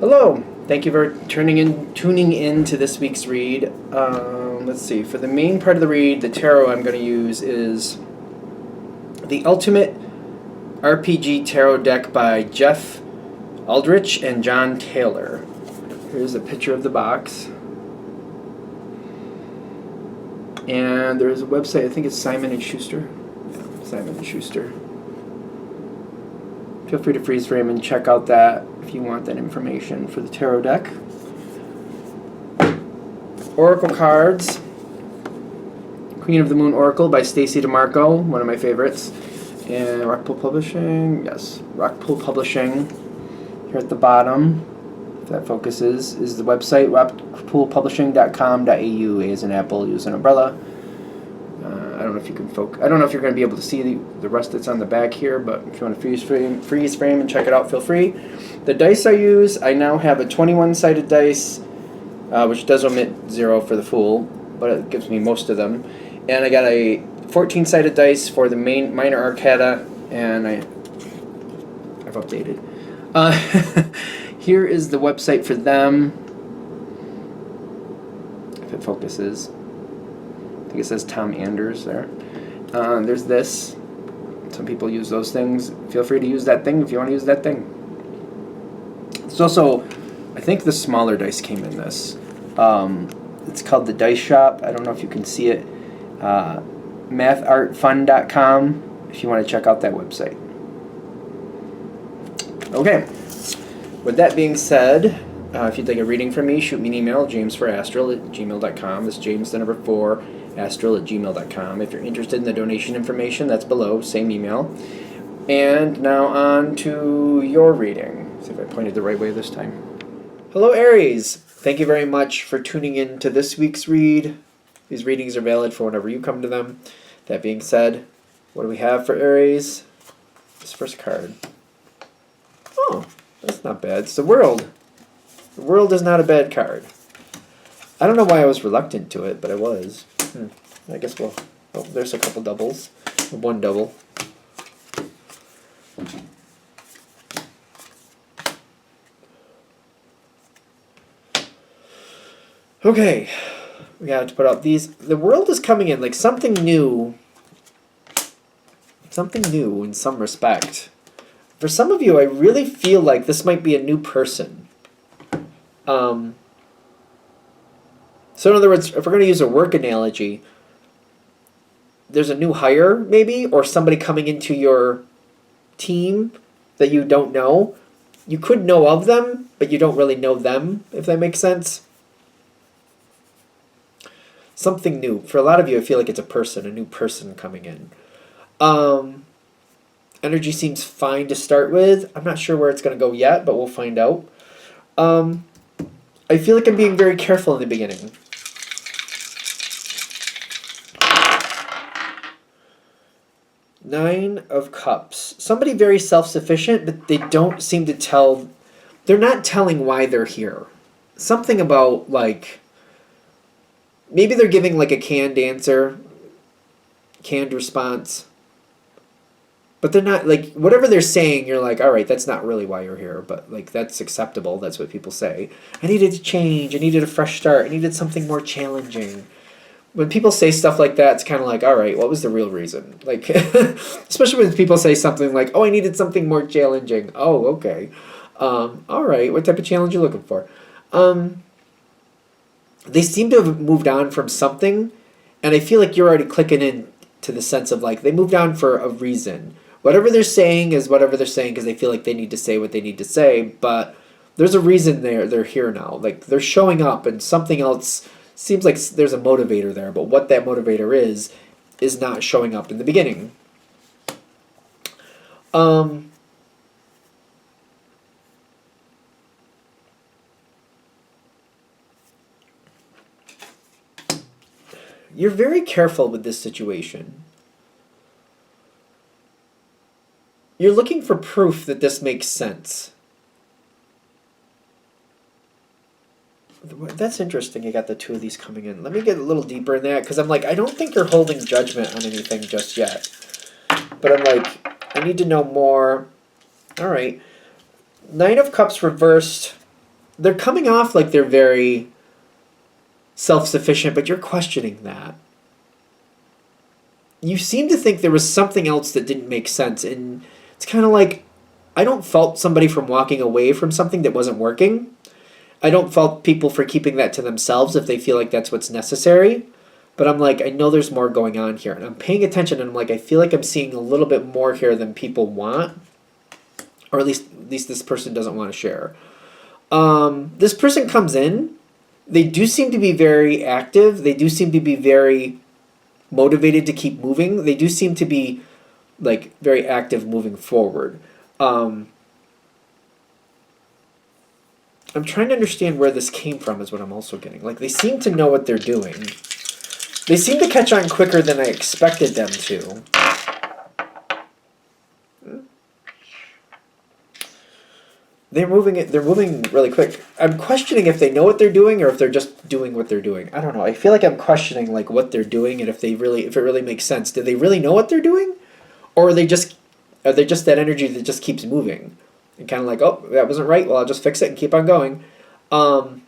Hello. Thank you for tuning in to this week's read. Let's see. For the main part of the read, the tarot I'm going to use is the Ultimate RPG Tarot Deck by Jeff Aldrich and John Taylor. Here's a picture of the box. And there's a website, I think it's Simon and Schuster. Yeah, Simon and Schuster. Feel free to freeze frame and check out that if you want that information for the tarot deck. Oracle cards. Queen of the Moon Oracle by Stacey DeMarco, one of my favorites. And Rockpool Publishing, yes, Rockpool Publishing. Here at the bottom, if that focuses, is the website, rockpoolpublishing.com.au. A as in apple, use an umbrella. I don't know if you can focus. I don't know if you're going to be able to see the rest that's on the back here, but if you want to freeze frame and check it out, feel free. The dice I use, I now have a 21-sided dice, which does omit 0 for the Fool, but it gives me most of them. And I got a 14-sided dice for the minor arcana, and I've updated. Here is the website for them. If it focuses. I think it says Tom Anders there. There's this. Some people use those things. Feel free to use that thing if you want to use that thing. There's also, I think the smaller dice came in this. It's called the Dice Shop. I don't know if you can see it. mathartfun.com if you want to check out that website. Okay. With that being said, if you'd like a reading from me, shoot me an email, jamesforastral@gmail.com. It's James, the number 4, astral@gmail.com. If you're interested in the donation information, that's below, same email. And now on to your reading. See if I pointed the right way this time. Hello, Aries. Thank you very much for tuning in to this week's read. These readings are valid for whenever you come to them. That being said, what do we have for Aries? This first card. Oh, that's not bad. It's the World. The World is not a bad card. I don't know why I was reluctant to it, but I was. I guess we'll... Oh, there's a couple doubles. One double. Okay. We got to put out these. The World is coming in like something new. Something new in some respect. For some of you, I really feel like this might be a new person. So in other words, if we're going to use a work analogy, there's a new hire maybe, or somebody coming into your team that you don't know. You could know of them, but you don't really know them, if that makes sense. Something new. For a lot of you, I feel like it's a new person coming in. Energy seems fine to start with. I'm not sure where it's going to go yet, but we'll find out. I feel like I'm being very careful in the beginning. Nine of Cups. Somebody very self-sufficient, but they don't seem to tell... They're not telling why they're here. Something about, like... Maybe they're giving, like, a canned answer. Canned response. But they're not, like, whatever they're saying, you're like, all right, that's not really why you're here. But, like, that's acceptable. That's what people say. I needed to change. I needed a fresh start. I needed something more challenging. When people say stuff like that, it's kind of like, all right, what was the real reason? Like, especially when people say something like, oh, I needed something more challenging. Oh, okay. All right, what type of challenge are you looking for? They seem to have moved on from something, and I feel like you're already clicking in to the sense of, like, they moved on for a reason. Whatever they're saying is whatever they're saying because they feel like they need to say what they need to say, but there's a reason they're here now. Like, they're showing up, and something else... Seems like there's a motivator there, but what that motivator is not showing up in the beginning. You're very careful with this situation. You're looking for proof that this makes sense. That's interesting. You got the two of these coming in. Let me get a little deeper in that because I'm like, I don't think you're holding judgment on anything just yet. But I'm like, I need to know more. All right. Nine of Cups reversed. they're coming off like they're very self-sufficient, but you're questioning that. You seem to think there was something else that didn't make sense, and it's kind of like, I don't fault somebody from walking away from something that wasn't working. I don't fault people for keeping that to themselves if they feel like that's what's necessary. But I'm like, I know there's more going on here. And I'm paying attention, and I'm like, I feel like I'm seeing a little bit more here than people want. Or at least this person doesn't want to share. This person comes in. They do seem to be very active. They do seem to be very motivated to keep moving. They do seem to be like very active moving forward. I'm trying to understand where this came from is what I'm also getting. Like, they seem to know what they're doing. They seem to catch on quicker than I expected them to. They're moving really quick. I'm questioning if they know what they're doing or if they're just doing what they're doing. I don't know. I feel like I'm questioning like what they're doing and if it really makes sense. Do they really know what they're doing? Or are they just that energy that just keeps moving? And kind of like, oh, that wasn't right. Well, I'll just fix it and keep on going. I'm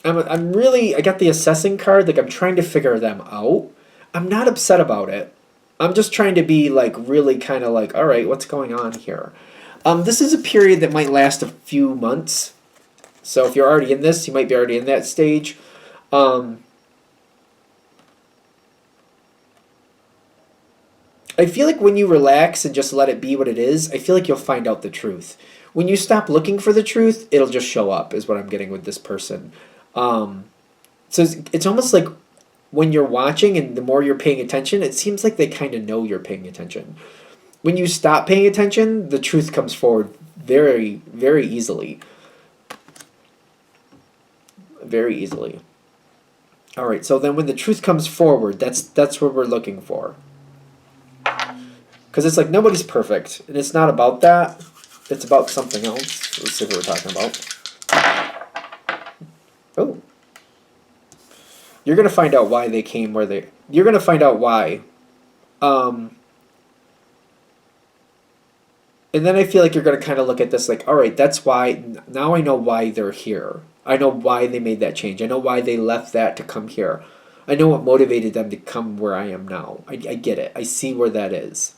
really, I got the assessing card. Like, I'm trying to figure them out. I'm not upset about it. I'm just trying to be like really kind of like, all right, what's going on here? This is a period that might last a few months. So if you're already in this, you might be already in that stage. I feel like when you relax and just let it be what it is, I feel like you'll find out the truth. When you stop looking for the truth, it'll just show up, is what I'm getting with this person. So it's almost like when you're watching and the more you're paying attention, it seems like they kind of know you're paying attention. When you stop paying attention, the truth comes forward very, very easily. Very easily. All right, so then when the truth comes forward, that's what we're looking for. Because it's like nobody's perfect, and it's not about that. It's about something else. Let's see what we're talking about. Oh. You're going to find out why they came where they... You're going to find out why. And then I feel like you're going to kind of look at this like, all right, that's why, now I know why they're here. I know why they made that change. I know why they left that to come here. I know what motivated them to come where I am now. I get it. I see where that is.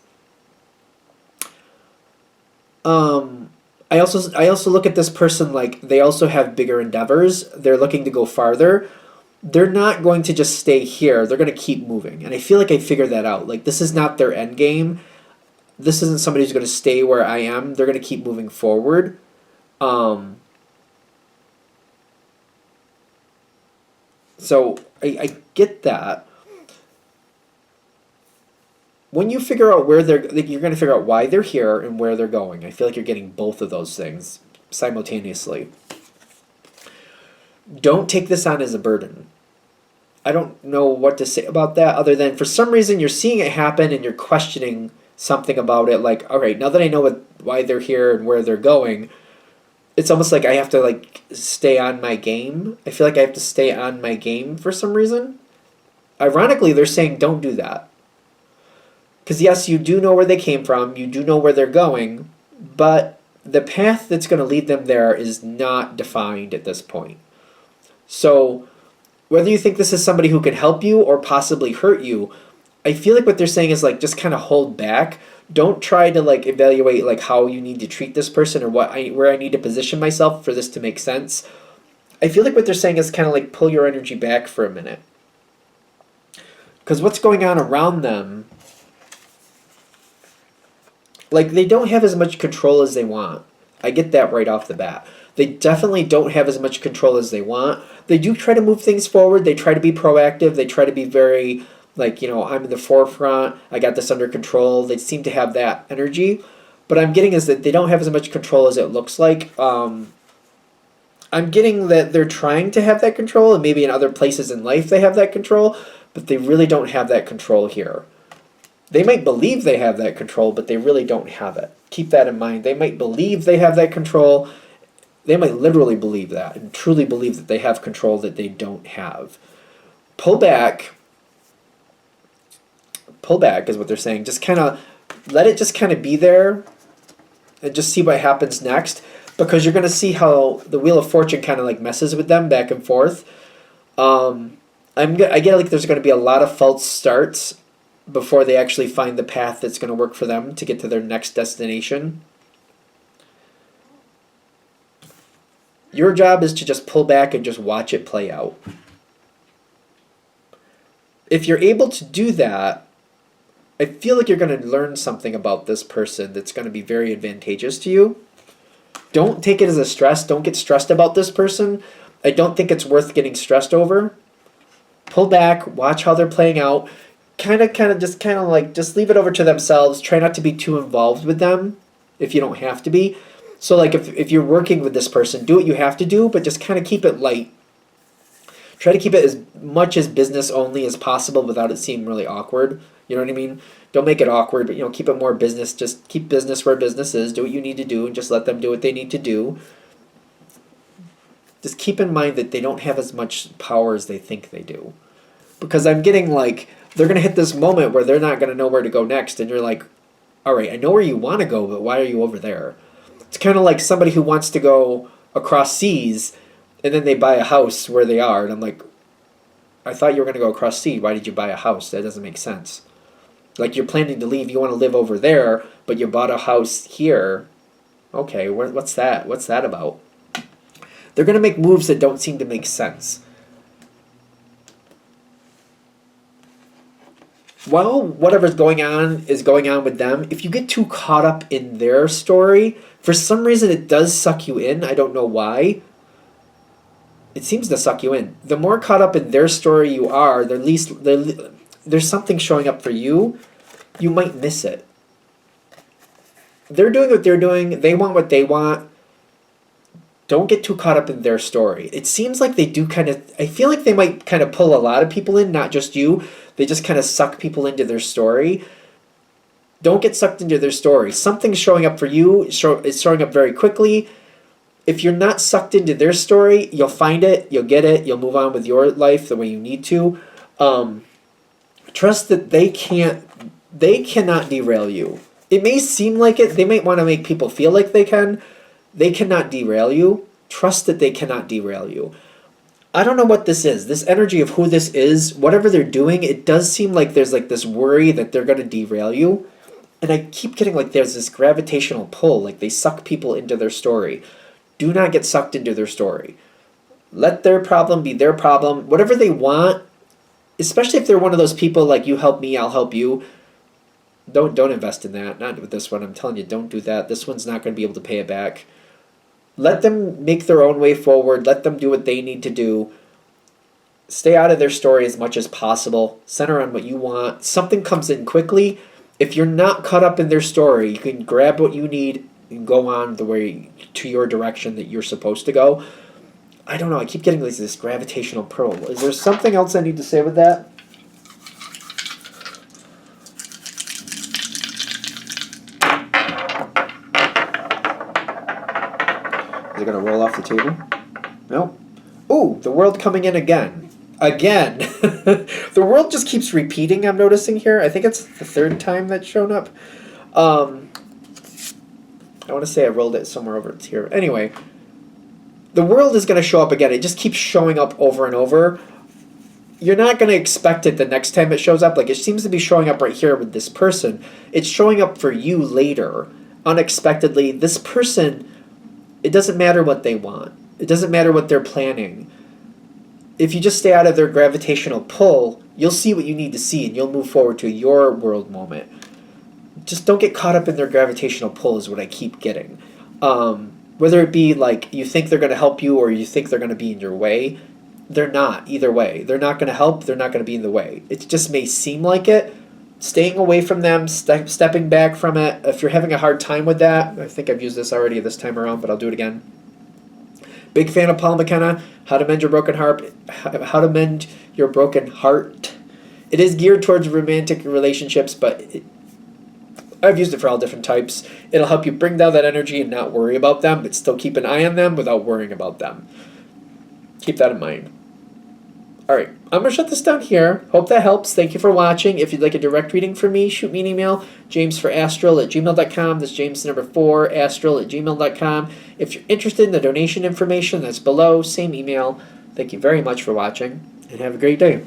I also look at this person like they also have bigger endeavors. They're looking to go farther. They're not going to just stay here. They're going to keep moving. And I feel like I figured that out. Like, this is not their end game. This isn't somebody who's going to stay where I am. They're going to keep moving forward. So I get that. When you figure out where they're, like, you're going to figure out why they're here and where they're going. I feel like you're getting both of those things simultaneously. Don't take this on as a burden. I don't know what to say about that other than for some reason you're seeing it happen and you're questioning something about it. Like, all right, now that I know why they're here and where they're going, it's almost like I have to like stay on my game. I feel like I have to stay on my game for some reason. Ironically, they're saying don't do that. Because yes, you do know where they came from, you do know where they're going, but the path that's going to lead them there is not defined at this point. So whether you think this is somebody who can help you or possibly hurt you, I feel like what they're saying is like just kind of hold back. Don't try to like evaluate like how you need to treat this person or where I need to position myself for this to make sense. I feel like what they're saying is kind of like pull your energy back for a minute. Because what's going on around them, like they don't have as much control as they want. I get that right off the bat. They definitely don't have as much control as they want. They do try to move things forward. They try to be proactive. They try to be very, like, you know, I'm in the forefront. I got this under control. They seem to have that energy. But I'm getting is that they don't have as much control as it looks like. I'm getting that they're trying to have that control, and maybe in other places in life they have that control, but they really don't have that control here. They might believe they have that control, but they really don't have it. Keep that in mind. They might believe they have that control. They might literally believe that and truly believe that they have control that they don't have. Pull back. Pull back is what they're saying. Just kind of let it just kind of be there and just see what happens next. because you're going to see how the Wheel of Fortune kind of like messes with them back and forth. I get like there's going to be a lot of false starts before they actually find the path that's going to work for them to get to their next destination. Your job is to just pull back and just watch it play out. If you're able to do that, I feel like you're going to learn something about this person that's going to be very advantageous to you. Don't take it as a stress. Don't get stressed about this person. I don't think it's worth getting stressed over. Pull back, watch how they're playing out. Kind of just leave it over to themselves. Try not to be too involved with them if you don't have to be. So like if you're working with this person, do what you have to do, but just kind of keep it light. Try to keep it as much as business only as possible without it seeming really awkward. You know what I mean? Don't make it awkward, but keep it more business. Just keep business where business is. Do what you need to do and just let them do what they need to do. Just keep in mind that they don't have as much power as they think they do. Because I'm getting like, they're going to hit this moment where they're not going to know where to go next. And you're like, all right, I know where you want to go, but why are you over there? It's kind of like somebody who wants to go across seas and then they buy a house where they are. And I'm like, I thought you were going to go across sea. Why did you buy a house? That doesn't make sense. Like you're planning to leave. You want to live over there, but you bought a house here. Okay, what's that? What's that about? They're going to make moves that don't seem to make sense. While whatever's going on is going on with them, if you get too caught up in their story, for some reason it does suck you in. I don't know why. It seems to suck you in. The more caught up in their story you are, there's something showing up for you. You might miss it. They're doing what they're doing. They want what they want. Don't get too caught up in their story. It seems like they do I feel like they might kind of pull a lot of people in, not just you. They just kind of suck people into their story. Don't get sucked into their story. Something's showing up for you. It's showing up very quickly. If you're not sucked into their story, you'll find it. You'll get it. You'll move on with your life the way you need to. Trust that they cannot derail you. It may seem like it. They might want to make people feel like they can. They cannot derail you. Trust that they cannot derail you. I don't know what this is. This energy of who this is, whatever they're doing, it does seem like there's like this worry that they're going to derail you. And I keep getting like there's this gravitational pull, like they suck people into their story. Do not get sucked into their story. Let their problem be their problem. Whatever they want, especially if they're one of those people like you help me, I'll help you. Don't invest in that. Not with this one. I'm telling you, don't do that. This one's not going to be able to pay it back. Let them make their own way forward. Let them do what they need to do. Stay out of their story as much as possible. Center on what you want. Something comes in quickly. If you're not caught up in their story, you can grab what you need and go on the way to your direction that you're supposed to go. I don't know. I keep getting this gravitational pull. Is there something else I need to say with that? Is it going to roll off the table? No. Ooh, the world coming in again. Again. The world just keeps repeating, I'm noticing here. I think it's the third time that's shown up. I want to say I rolled it somewhere over here. Anyway, the world is going to show up again. It just keeps showing up over and over. You're not going to expect it the next time it shows up. Like, it seems to be showing up right here with this person. It's showing up for you later, unexpectedly. This person... It doesn't matter what they want. It doesn't matter what they're planning. If you just stay out of their gravitational pull, you'll see what you need to see and you'll move forward to your world moment. Just don't get caught up in their gravitational pull is what I keep getting. Whether it be like you think they're going to help you or you think they're going to be in your way, they're not either way. They're not going to help. They're not going to be in the way. It just may seem like it. Staying away from them, stepping back from it. If you're having a hard time with that, I think I've used this already this time around, but I'll do it again. Big fan of Paul McKenna, How to Mend Your Broken Heart. How to Mend Your Broken Heart. It is geared towards romantic relationships, but I've used it for all different types. It'll help you bring down that energy and not worry about them, but still keep an eye on them without worrying about them. Keep that in mind. All right, I'm going to shut this down here. Hope that helps. Thank you for watching. If you'd like a direct reading from me, shoot me an email, jamesforastral@gmail.com. That's James the number 4, astral@gmail.com. If you're interested in the donation information, that's below. Same email. Thank you very much for watching, and have a great day.